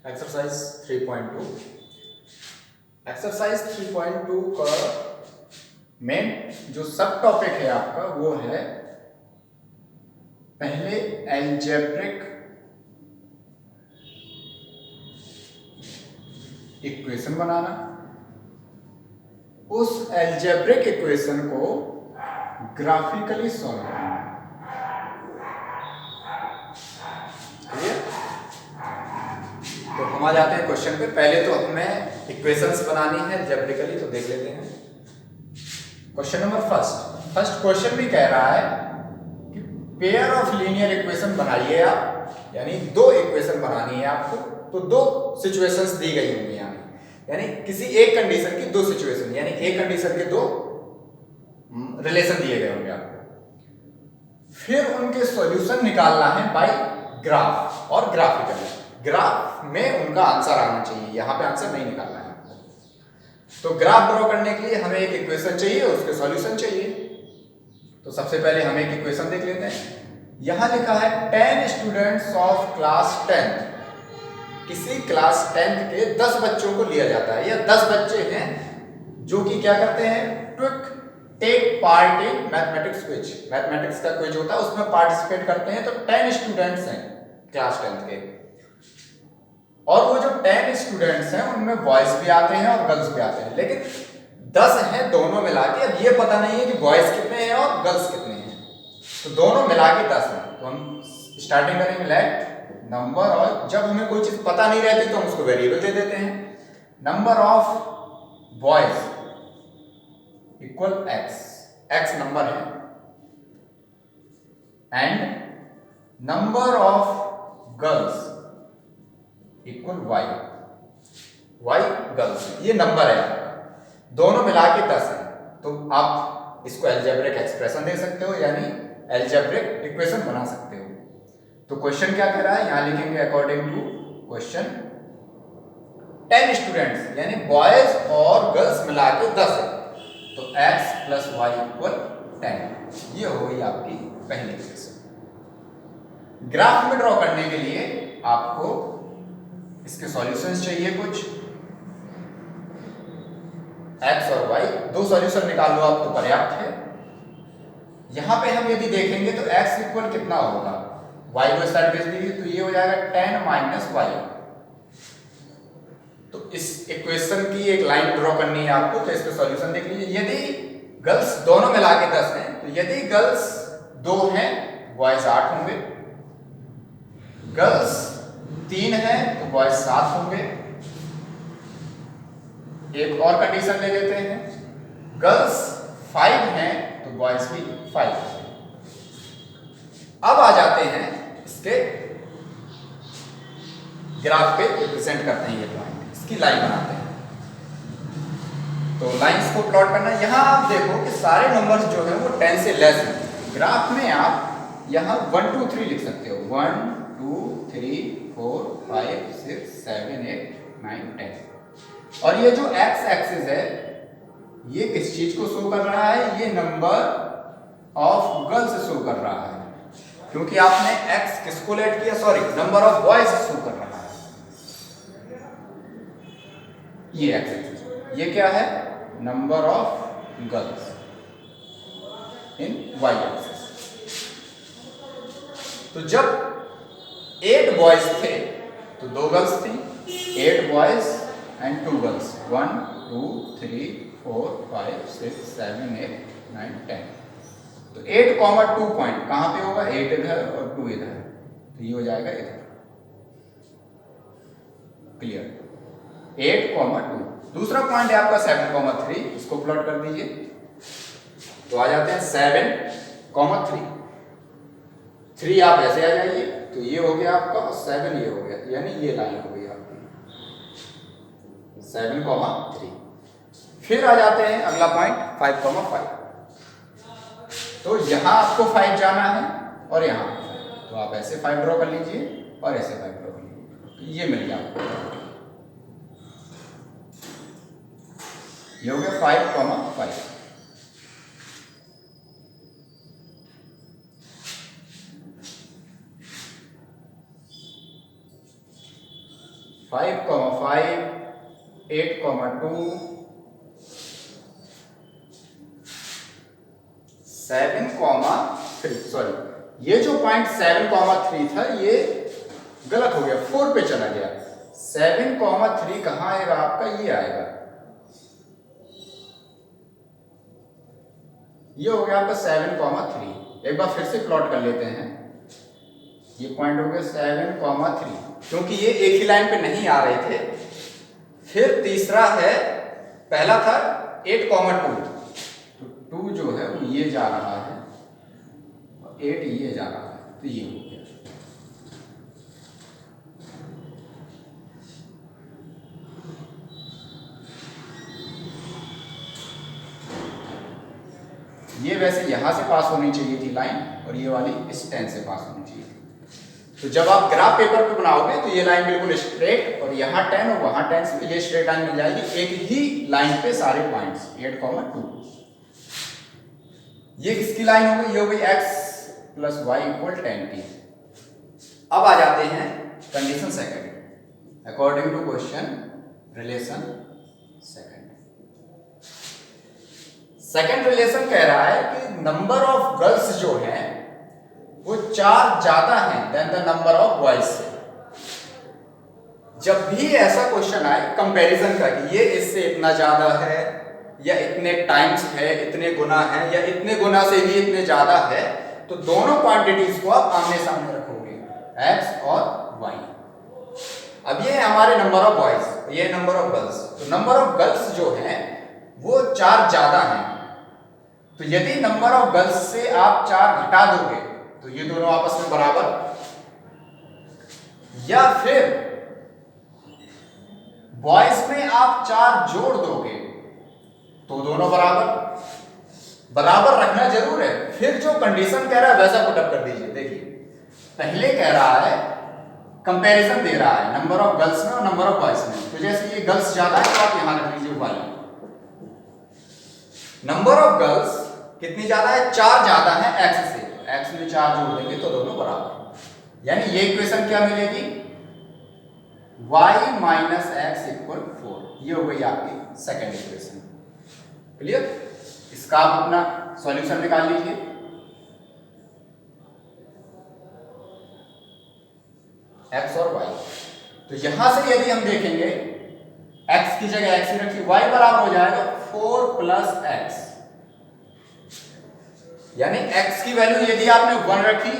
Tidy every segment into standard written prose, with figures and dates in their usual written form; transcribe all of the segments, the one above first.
Exercise 3.2 exercise 3.2 का main जो सब टॉपिक है आपका वो है पहले एल्जेब्रिक इक्वेशन बनाना, उस एल्जेब्रिक इक्वेशन को ग्राफिकली सॉल्व करना। तो हम आ जाते हैं क्वेश्चन पे। पहले तो हमें इक्वेशंस बनानी है एल्जेब्रिकली, तो देख लेते हैं। क्वेश्चन नंबर फर्स्ट क्वेश्चन भी कह रहा है कि पेयर ऑफ लीनियर इक्वेशन बनाइए आप, यानी दो इक्वेशन बनानी है आपको। तो दो सिचुएशंस दी गई होंगी, यानी किसी एक कंडीशन की दो सिचुएशन, यानी एक कंडीशन के दो रिलेशन दिए गए होंगे आपको। फिर उनके सॉल्यूशन निकालना है बाय ग्राफ और ग्राफिकली। ग्राफ में उनका आंसर आना चाहिए, यहां पे आंसर नहीं निकालना है। तो ग्राफ ड्रॉ करने के लिए हमें एक इक्वेशन चाहिए, उसके सॉल्यूशन चाहिए। तो सबसे पहले हम एक इक्वेशन देख लेते हैं। यहां लिखा है 10 स्टूडेंट्स ऑफ क्लास 10। किसी क्लास 10 के 10 बच्चों को लिया जाता है, या 10 बच्चे हैं जो कि क्या करते हैं, take part in mathematics quiz. Mathematics का क्विज होता है, उसमें पार्टिसिपेट करते हैं। तो 10 स्टूडेंट्स हैं क्लास 10 के, और वो जो 10 स्टूडेंट्स हैं उनमें बॉयज भी आते हैं और गर्ल्स भी आते हैं, लेकिन 10 हैं दोनों मिला के। अब ये पता नहीं है कि बॉयज कितने हैं और गर्ल्स कितने हैं, तो दोनों मिला के 10 हैं। तो हम स्टार्टिंग करेंगे लेट नंबर, और जब हमें कोई चीज पता नहीं रहती तो हम उसको वेरिएबल दे देते हैं। Number of boys equal X number है, and number of girls equal Y girls, ये नंबर है आपका। दोनों मिला के 10 है। तो आप इसको एल्जेब्रिक एक्सप्रेशन दे सकते हो, यानी एल्जेब्रिक इक्वेशन बना सकते हो। तो क्वेश्चन क्या कह रहा है, यहां लिखेंगे अकॉर्डिंग टू क्वेश्चन 10 स्टूडेंट्स यानी बॉयज और गर्ल्स मिला के 10 है। तो x प्लस वाई इक्वल 10, ये हो गई आपकी पहली इक्वेशन। ग्राफ में ड्रॉ करने के लिए आपको इसके सॉल्यूशंस चाहिए कुछ। x और y दो सॉल्यूशन निकाल लो आप तो पर्याप्त है। यहां पे हम यदि देखेंगे तो x इक्वल कितना होगा, y को साइड भेज दीजिए, तो ये हो जाएगा 10 माइनस वाई। तो इस इक्वेशन की एक लाइन ड्रॉ करनी है आपको, तो इसका सॉल्यूशन देख लीजिए। यदि गर्ल्स दोनों मिला के 10 हैं, तो यदि गर्ल्स 2 हैं, बॉयज 8 होंगे। गर्ल्स 3 हैं तो बॉयज 7 होंगे। एक और कंडीशन ले लेते हैं, गर्ल्स 5 हैं तो बॉयज भी 5 हैं। अब आ जाते हैं इसके ग्राफ पे रिप्रेजेंट करते हैं ये पॉइंट, इसकी लाइन बनाते हैं। तो लाइंस को प्लॉट करना, यहां आप देखो कि सारे नंबर्स जो है वो 10 से लेस हैं। ग्राफ में आप यहां 1 2 3 लिख सकते हो, 1 2 3 4 5 6 7 8 9 10। और ये जो x एक्सिस है ये किस चीज को शो कर रहा है, ये नंबर ऑफ गर्ल्स शो कर रहा है, क्योंकि आपने x किसको लेट किया, sorry number of boys show कर रहा है। ये x एक्सिस, ये क्या है, number of girls in y axis. तो जब 8 बॉयज थे तो 2 गर्ल्स थी, 8 बॉयज एंड 2 गर्ल्स, 1 2 3 4 5 6 7 8 9 10। तो 8,2 पॉइंट कहां पे होगा, 8 इधर और 2 इधर, तो ये हो जाएगा इधर। क्लियर, 8,2। दूसरा पॉइंट है आपका 7,3, इसको प्लॉट कर दीजिए। तो आ जाते हैं 7,3। 3 आप ऐसे आ जाइए, तो ये हो गया आपका, 7 ये हो गया, यानी ये लाइन हो गई आपकी 7,3। फिर आ जाते हैं अगला पॉइंट 5,5। तो यहां आपको 5 जाना है और यहां, तो आप ऐसे 5 ड्रॉ कर लीजिए और ऐसे 5 ड्रॉ कर लीजिए, तो ये मिल गया आपको, ये हो गया 5,5। 5 5,5, 8,2, 7,3, सॉरी ये जो पॉइंट 7,3 था ये गलत हो गया, 4 पे चला गया। 7,3 कहां आएगा आपका, ये आएगा, ये हो गया आपका 7,3। एक बार फिर से प्लॉट कर लेते हैं, ये पॉइंट हो गया 7,3, क्योंकि ये एक ही लाइन पे नहीं आ रहे थे। फिर तीसरा है, पहला था 8,2, तो 2 जो है वो ये जा रहा है और 8 ये जा रहा है, तो ये हो गया। ये वैसे यहां से पास होनी चाहिए थी लाइन, और ये वाली इस 10 से पास होनी चाहिए थी। तो जब आप ग्राफ पेपर पे बनाओगे तो ये लाइन बिल्कुल स्ट्रेट, और यहाँ 10 और वहां 10 से ये स्ट्रेट लाइन मिल जाएगी, एक ही लाइन पे सारे पॉइंट्स। 8,2 ये किसकी लाइन हो गई, ये हो गई x + y = 10t। अब आ जाते हैं condition second, according to question relation second relation कह रहा है कि नंबर ऑफ गर्ल्स जो हैं वो 4 ज्यादा हैं than the number of boys से। जब भी ऐसा क्वेश्चन आए कंपैरिजन का कि ये इससे इतना ज्यादा है, या इतने टाइम्स है, इतने गुना है, या इतने गुना से भी इतने ज्यादा है, तो दोनों क्वांटिटीज को आप आमने सामने रखोगे, x और y। अब ये है हमारे नंबर ऑफ बॉयज, ये नंबर ऑफ गर्ल्स। तो नंबर ऑफ गर्ल्स जो हैं वो 4 ज्यादा हैं, तो यदि नंबर ऑफ गर्ल्स से आप 4 घटा दोगे तो ये दोनों आपस में बराबर, या फिर बॉयज में आप 4 जोड़ दोगे तो दोनों बराबर रखना जरूर है। फिर जो कंडीशन कह रहा है वैसा पुटअप कर दीजिए। देखिए पहले कह रहा है कंपैरिजन दे रहा है नंबर ऑफ गर्ल्स में और नंबर ऑफ बॉयज में, तो जैसे ये गर्ल्स ज्यादा है तो आप यहां रख लीजिए y। नंबर ऑफ गर्ल्स कितनी ज्यादा है, 4 ज्यादा है x से, तो x में 4 जोड़ देंगे तो दोनों बराबर। यानी ये इक्वेशन क्या मिलेगी, y - x = 4। ये हो गई आपकी सेकंड इक्वेशन। क्लियर? इसका आप अपना सॉल्यूशन निकाल लीजिए। x और y, तो यहां से यदि हम देखेंगे x की जगह x ही रखिए, y बराबर हो जाएगा 4 + x। यानी x की वैल्यू यदि आपने 1 रखी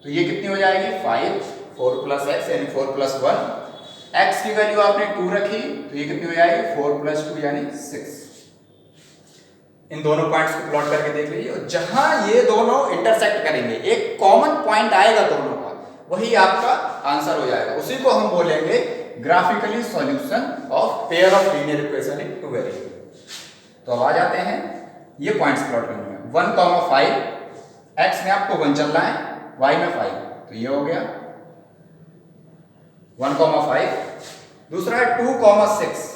तो ये कितनी हो जाएगी 5, 4 + x यानी 4 + 1। x की वैल्यू आपने 2 रखी तो ये कितनी हो जाएगी 4 + 2 यानी 6। इन दोनों पॉइंट्स को प्लॉट करके देख लीजिए, और जहां ये दोनों इंटरसेक्ट करेंगे एक कॉमन पॉइंट आएगा दोनों का, वही आपका आंसर हो जाएगा। उसी को हम बोलेंगे graphically solution of pair of linear equation in two variable. तो अब आ जाते हैं ये पॉइंट्स प्लॉट करने में। 1,5 x में आपको 1 चलना है, y में 5, तो ये हो गया 1,5। दूसरा है 2,6,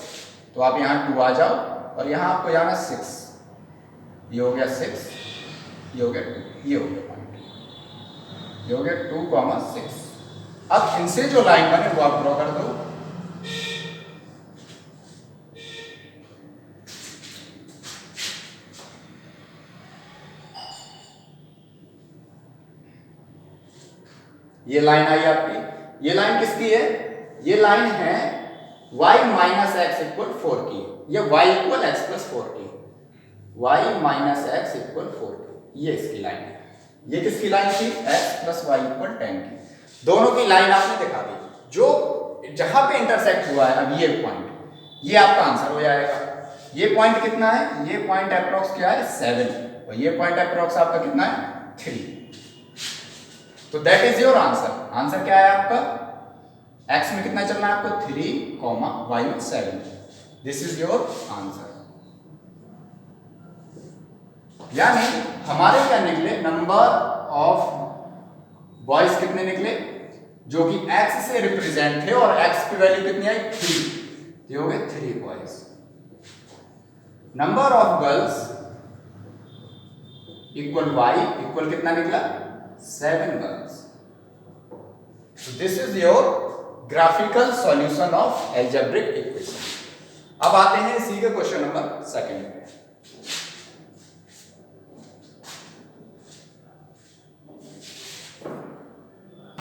तो आप यहां 2 आ जाओ और यहां आपको जाना 6, ये हो गया 6, ये हो गया 2, ये हो गया पॉइंट, ये हो गया 2,6। अब इनसे जो लाइन बने वो आप ड्रॉ कर दो। ये लाइन आई आपकी, ये लाइन किसकी है, ये लाइन है y - x = 4 की, ये y = x + 4 की, y - x = 4 की, ये इसकी लाइन है। ये किसकी लाइन थी, x + y = 10 की। दोनों की लाइन आपने दिखा दी, जो जहां पे इंटरसेक्ट हुआ है अब ये पॉइंट, ये आपका आंसर हो जाएगा। ये पॉइंट कितना है, ये पॉइंट अप्रॉक्स क्या है 7, और ये पॉइंट अप्रॉक्स आपका कितना है 3। तो that is your answer. Answer क्या है आपका, x में कितना चलना है आपको 3, y में 7। This is your answer. यानी हमारे क्या निकले, नंबर ऑफ बॉयज कितने निकले जो कि x से रिप्रेजेंट थे, और x की वैल्यू कितनी आई 3, ये हो गए 3 boys. Number of girls equal y equal कितना निकला 7 girls. This is your graphical solution of algebraic equation. अब आते हैं इसी के क्वेश्चन नंबर सेकंड पे।